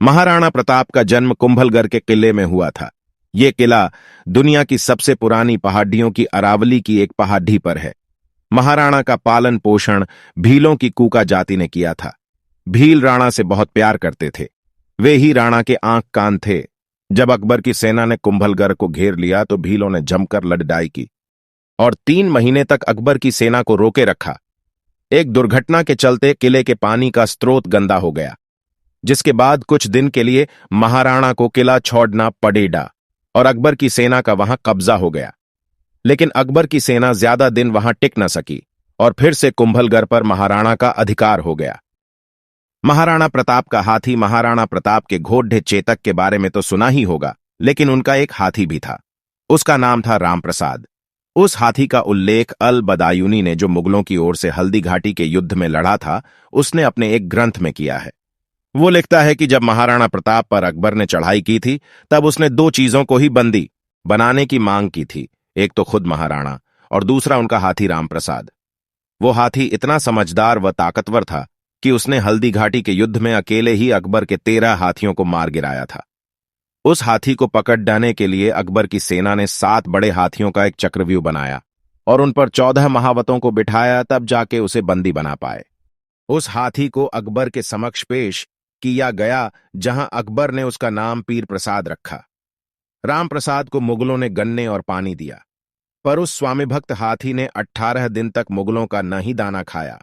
महाराणा प्रताप का जन्म कुंभलगढ़ के किले में हुआ था। ये किला दुनिया की सबसे पुरानी पहाड़ियों की अरावली की एक पहाड़ी पर है। महाराणा का पालन पोषण भीलों की कूका जाति ने किया था। भील राणा से बहुत प्यार करते थे। वे ही राणा के आंख कान थे। जब अकबर की सेना ने कुंभलगढ़ को घेर लिया तो भीलों ने जमकर लड़ाई की और 3 महीने तक अकबर की सेना को रोके रखा। एक दुर्घटना के चलते किले के पानी का स्रोत गंदा हो गया, जिसके बाद कुछ दिन के लिए महाराणा को किला छोड़ना पड़ेगा और अकबर की सेना का वहां कब्जा हो गया। लेकिन अकबर की सेना ज्यादा दिन वहां टिक न सकी और फिर से कुंभलगढ़ पर महाराणा का अधिकार हो गया। महाराणा प्रताप का हाथी महाराणा प्रताप के घोड़े चेतक के बारे में तो सुना ही होगा, लेकिन उनका एक हाथी भी था। उसका नाम था रामप्रसाद। उस हाथी का उल्लेख अल बदायूनी ने, जो मुगलों की ओर से हल्दी घाटी के युद्ध में लड़ा था, उसने अपने एक ग्रंथ में किया है। वो लिखता है कि जब महाराणा प्रताप पर अकबर ने चढ़ाई की थी तब उसने 2 चीजों को ही बंदी बनाने की मांग की थी, एक तो खुद महाराणा और दूसरा उनका हाथी रामप्रसाद। वो हाथी इतना समझदार व ताकतवर था कि उसने हल्दी घाटी के युद्ध में अकेले ही अकबर के 13 हाथियों को मार गिराया था। उस हाथी को पकड़ डालने के लिए अकबर की सेना ने 7 बड़े हाथियों का एक चक्रव्यूह बनाया और उन पर 14 महावतों को बिठाया, तब जाके उसे बंदी बना पाए। उस हाथी को अकबर के समक्ष पेश किया गया, जहां अकबर ने उसका नाम पीर प्रसाद रखा। रामप्रसाद को मुगलों ने गन्ने और पानी दिया, पर उस स्वामीभक्त हाथी ने 18 दिन तक मुगलों का न ही दाना खाया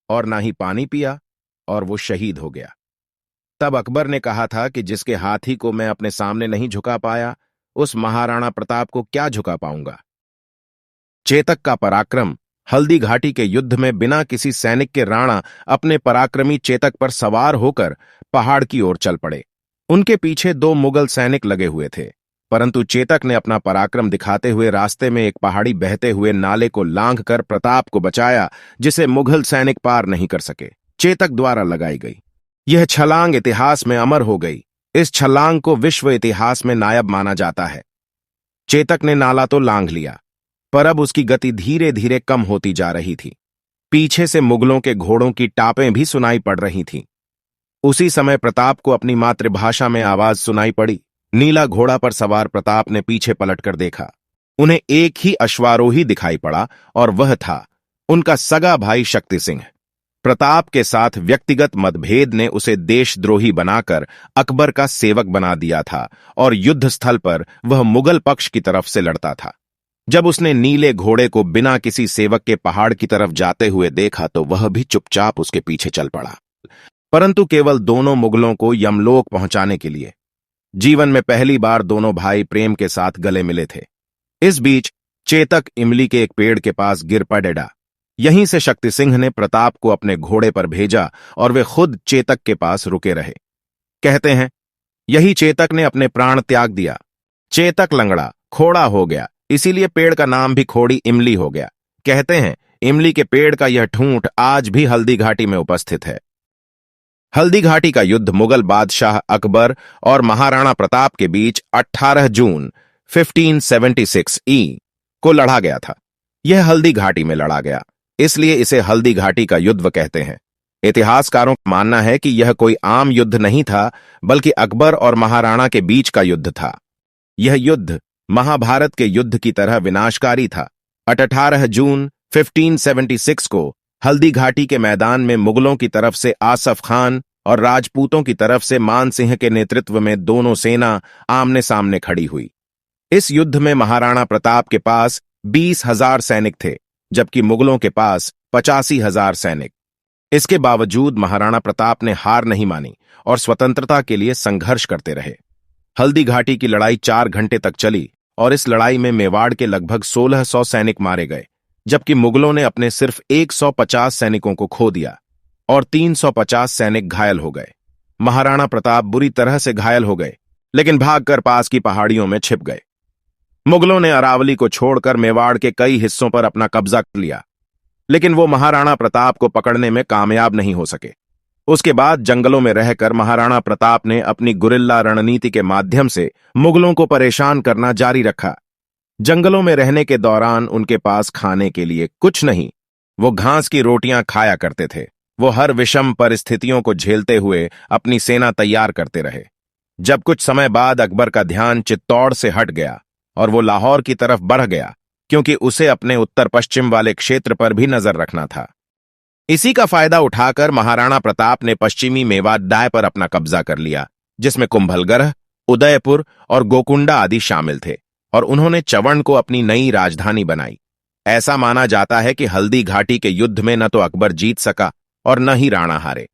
और न ही पानी पिया और वो शहीद हो गया। तब अकबर ने कहा था कि जिसके हाथी को मैं अपने सामने नहीं झुका पाया, उस महाराणा प्रताप को क्या झुका पाऊंगा। चेतक का पराक्रम। हल्दी घाटी के युद्ध में बिना किसी सैनिक के राणा अपने पराक्रमी चेतक पर सवार होकर पहाड़ की ओर चल पड़े। उनके पीछे 2 मुगल सैनिक लगे हुए थे, परंतु चेतक ने अपना पराक्रम दिखाते हुए रास्ते में एक पहाड़ी बहते हुए नाले को लांघकर प्रताप को बचाया, जिसे मुगल सैनिक पार नहीं कर सके। चेतक द्वारा लगाई गई यह छलांग इतिहास में अमर हो गई। इस छलांग को विश्व इतिहास में नायाब माना जाता है। चेतक ने नाला तो लांघ लिया, पर अब उसकी गति धीरे धीरे कम होती जा रही थी। पीछे से मुगलों के घोड़ों की टापें भी सुनाई पड़ रही थीं। उसी समय प्रताप को अपनी मातृभाषा में आवाज सुनाई पड़ी। नीला घोड़ा पर सवार प्रताप ने पीछे पलटकर देखा। उन्हें एक ही अश्वारोही दिखाई पड़ा और वह था उनका सगा भाई शक्ति सिंह। प्रताप के साथ व्यक्तिगत मतभेद ने उसे देशद्रोही बनाकर अकबर का सेवक बना दिया था और युद्ध स्थल पर वह मुगल पक्ष की तरफ से लड़ता था। जब उसने नीले घोड़े को बिना किसी सेवक के पहाड़ की तरफ जाते हुए देखा तो वह भी चुपचाप उसके पीछे चल पड़ा, परंतु केवल दोनों मुगलों को यमलोक पहुंचाने के लिए। जीवन में पहली बार दोनों भाई प्रेम के साथ गले मिले थे। इस बीच चेतक इमली के एक पेड़ के पास गिर पड़ेगा। यहीं से शक्ति सिंह ने प्रताप को अपने घोड़े पर भेजा और वे खुद चेतक के पास रुके रहे। कहते हैं यही चेतक ने अपने प्राण त्याग दिया। चेतक लंगड़ा खोड़ा हो गया, इसीलिए पेड़ का नाम भी खोड़ी इमली हो गया। कहते हैं इमली के पेड़ का यह ठूंठ आज भी हल्दी घाटी में उपस्थित है। हल्दी घाटी का युद्ध मुगल बादशाह अकबर और महाराणा प्रताप के बीच 18 जून 1576 ई को लड़ा गया था। यह हल्दी घाटी में लड़ा गया, इसलिए इसे हल्दी घाटी का युद्ध कहते हैं। इतिहासकारों का मानना है कि यह कोई आम युद्ध नहीं था, बल्कि अकबर और महाराणा के बीच का युद्ध था। यह युद्ध महाभारत के युद्ध की तरह विनाशकारी था। 18 जून 1576 को हल्दी घाटी के मैदान में मुगलों की तरफ से आसफ खान और राजपूतों की तरफ से मान सिंह के नेतृत्व में दोनों सेना आमने सामने खड़ी हुई। इस युद्ध में महाराणा प्रताप के पास 20,000 सैनिक थे, जबकि मुगलों के पास 85,000 सैनिक। इसके बावजूद महाराणा प्रताप ने हार नहीं मानी और स्वतंत्रता के लिए संघर्ष करते रहे। हल्दी घाटी की लड़ाई 4 घंटे तक चली और इस लड़ाई में मेवाड़ के लगभग 1600 सैनिक मारे गए, जबकि मुगलों ने अपने सिर्फ 150 सैनिकों को खो दिया और 350 सैनिक घायल हो गए। महाराणा प्रताप बुरी तरह से घायल हो गए, लेकिन भागकर पास की पहाड़ियों में छिप गए। मुगलों ने अरावली को छोड़कर मेवाड़ के कई हिस्सों पर अपना कब्जा कर लिया, लेकिन वो महाराणा प्रताप को पकड़ने में कामयाब नहीं हो सके। उसके बाद जंगलों में रहकर महाराणा प्रताप ने अपनी गुरिल्ला रणनीति के माध्यम से मुगलों को परेशान करना जारी रखा। जंगलों में रहने के दौरान उनके पास खाने के लिए कुछ नहीं, वो घास की रोटियां खाया करते थे। वो हर विषम परिस्थितियों को झेलते हुए अपनी सेना तैयार करते रहे। जब कुछ समय बाद अकबर का ध्यान चित्तौड़ से हट गया और वो लाहौर की तरफ बढ़ गया, क्योंकि उसे अपने उत्तर पश्चिम वाले क्षेत्र पर भी नजर रखना था। इसी का फायदा उठाकर महाराणा प्रताप ने पश्चिमी मेवात डाय पर अपना कब्जा कर लिया, जिसमें कुंभलगढ़, उदयपुर और गोकुंडा आदि शामिल थे, और उन्होंने चवण को अपनी नई राजधानी बनाई। ऐसा माना जाता है कि हल्दी घाटी के युद्ध में न तो अकबर जीत सका और न ही राणा हारे।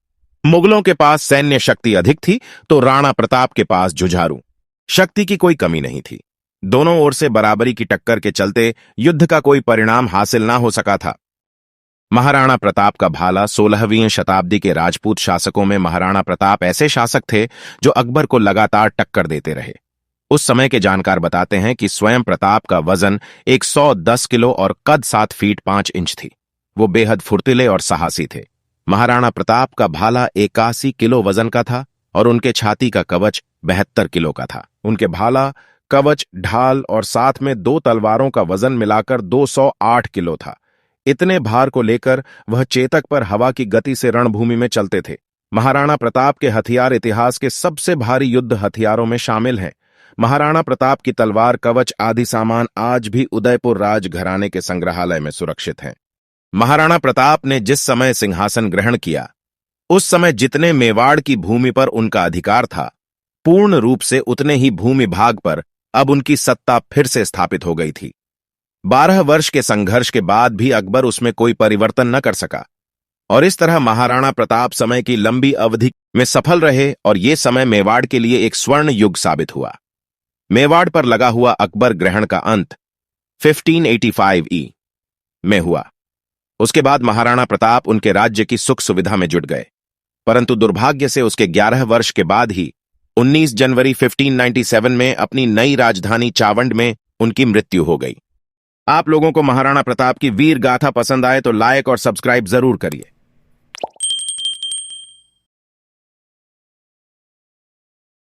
मुगलों के पास सैन्य शक्ति अधिक थी, तो राणा प्रताप के पास जुझारू शक्ति की कोई कमी नहीं थी। दोनों ओर से बराबरी की टक्कर के चलते युद्ध का कोई परिणाम हासिल ना हो सका था। महाराणा प्रताप का भाला 16वीं शताब्दी के राजपूत शासकों में महाराणा प्रताप ऐसे शासक थे जो अकबर को लगातार टक्कर देते रहे। उस समय के जानकार बताते हैं कि स्वयं प्रताप का वजन 110 किलो और कद 7 फीट 5 इंच थी। वो बेहद फुर्तीले और साहसी थे। महाराणा प्रताप का भाला 81 किलो वजन का था और उनके छाती का कवच 72 किलो का था। उनके भाला, कवच, ढाल और साथ में 2 तलवारों का वजन मिलाकर 208 किलो था। इतने भार को लेकर वह चेतक पर हवा की गति से रणभूमि में चलते थे। महाराणा प्रताप के हथियार इतिहास के सबसे भारी युद्ध हथियारों में शामिल हैं। महाराणा प्रताप की तलवार, कवच आदि सामान आज भी उदयपुर राजघराने के संग्रहालय में सुरक्षित हैं। महाराणा प्रताप ने जिस समय सिंहासन ग्रहण किया, उस समय जितने मेवाड़ की भूमि पर उनका अधिकार था, पूर्ण रूप से उतने ही भूमि भाग पर अब उनकी सत्ता फिर से स्थापित हो गई थी। 12 वर्ष के संघर्ष के बाद भी अकबर उसमें कोई परिवर्तन न कर सका, और इस तरह महाराणा प्रताप समय की लंबी अवधि में सफल रहे, और ये समय मेवाड़ के लिए एक स्वर्ण युग साबित हुआ। मेवाड़ पर लगा हुआ अकबर ग्रहण का अंत 1585 में हुआ। उसके बाद महाराणा प्रताप उनके राज्य की सुख सुविधा में जुट गए, परंतु दुर्भाग्य से उसके 11 वर्ष के बाद ही 19 जनवरी 1597 में अपनी नई राजधानी चावंड में उनकी मृत्यु हो गई। आप लोगों को महाराणा प्रताप की वीर गाथा पसंद आए तो लाइक और सब्सक्राइब जरूर करिए।